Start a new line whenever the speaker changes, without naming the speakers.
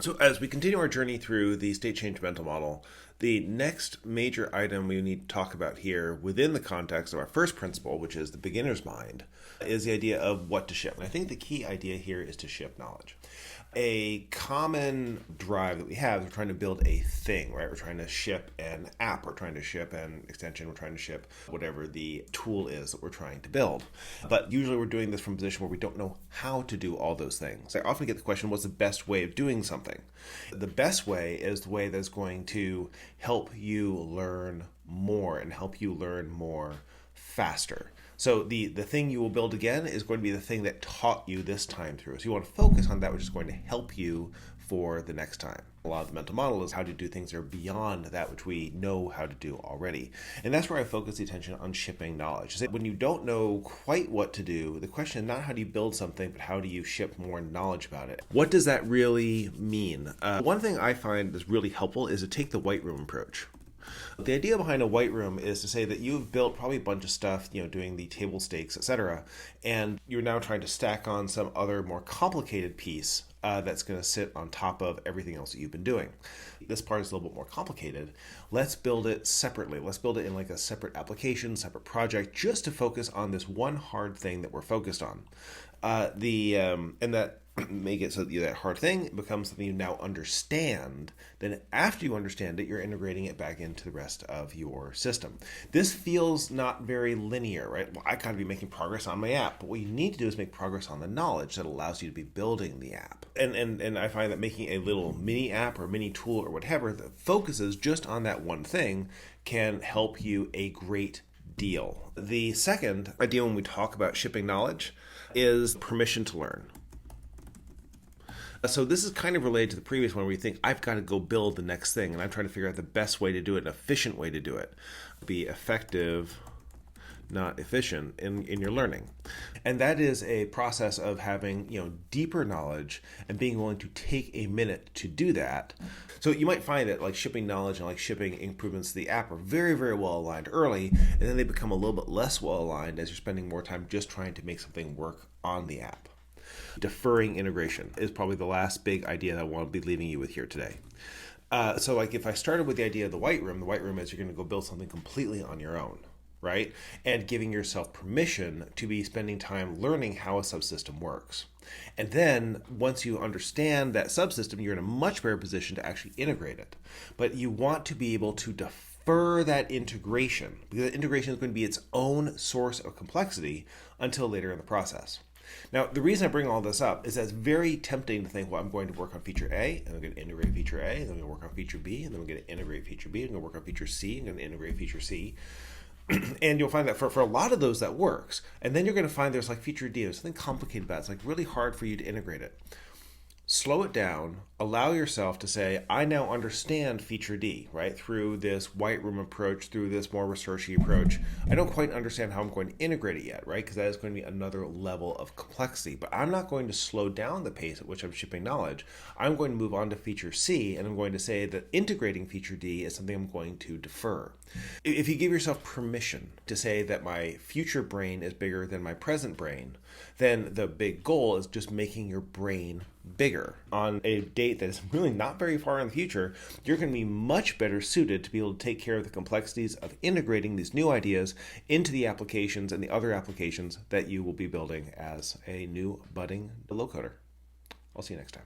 So, as we continue our journey through the state change mental model, the next major item we need to talk about here within the context of our first principle, which is the beginner's mind, is the idea of what to ship. And I think the key idea here is to ship knowledge. A common drive that we have is we're trying to build a thing, right? We're trying to ship an app, we're trying to ship an extension, we're trying to ship whatever the tool is that we're trying to build. But usually we're doing this from a position where we don't know how to do all those things. I often get the question, what's the best way of doing something? The best way is the way that's going to help you learn more and help you learn more faster. So the thing you will build again is going to be the thing that taught you this time through. So you want to focus on that which is going to help you for the next time. A lot of the mental model is how to do things that are beyond that which we know how to do already. And that's where I focus the attention on shipping knowledge. When you don't know quite what to do, the question is not how do you build something, but how do you ship more knowledge about it? What does that really mean? One thing I find that's really helpful is to take the white room approach. The idea behind a white room is to say that you've built probably a bunch of stuff, doing the table stakes, etc., and you're now trying to stack on some other more complicated piece that's going to sit on top of everything else that you've been doing. This part is a little bit more complicated. Let's build it separately. Let's build it in like a separate application, separate project, just to focus on this one hard thing that we're focused on. And that make it so that that hard thing becomes something you now understand. Then after you understand it, you're integrating it back into the rest of your system. This feels not very linear, right? Well, I got to be making progress on my app, but what you need to do is make progress on the knowledge that allows you to be building the app. And I find that making a little mini app or mini tool or whatever that focuses just on that one thing can help you a great deal. The second idea when we talk about shipping knowledge is permission to learn. So this is kind of related to the previous one where you think, I've got to go build the next thing, and I'm trying to figure out the best way to do it, an efficient way to do it. Be effective, not efficient in your learning. And that is a process of having, deeper knowledge and being willing to take a minute to do that. So you might find that like shipping knowledge and like shipping improvements to the app are very, very well aligned early, and then they become a little bit less well aligned as you're spending more time just trying to make something work on the app. Deferring integration is probably the last big idea that I want to be leaving you with here today. So like if I started with the idea of the white room is you're going to go build something completely on your own, right? And giving yourself permission to be spending time learning how a subsystem works. And then once you understand that subsystem, you're in a much better position to actually integrate it. But you want to be able to defer that integration, because that integration is going to be its own source of complexity until later in the process. Now, the reason I bring all this up is that it's very tempting to think, well, I'm going to work on feature A, and I'm going to integrate feature A, and then I'm going to work on feature B, and then I'm going to integrate feature B, and I'm going to work on feature C, and I'm going to integrate feature C. And you'll find that for a lot of those that works. And then you're going to find there's like feature D, there's something complicated about it. It's like really hard for you to integrate it. Slow it down, allow yourself to say, I now understand feature D, right? Through this white room approach, through this more researchy approach. I don't quite understand how I'm going to integrate it yet, right? Because that is going to be another level of complexity. But I'm not going to slow down the pace at which I'm shipping knowledge. I'm going to move on to feature C, and I'm going to say that integrating feature D is something I'm going to defer. If you give yourself permission to say that my future brain is bigger than my present brain, then the big goal is just making your brain bigger. On a date that is really not very far in the future, you're going to be much better suited to be able to take care of the complexities of integrating these new ideas into the applications and the other applications that you will be building as a new budding low coder. I'll see you next time.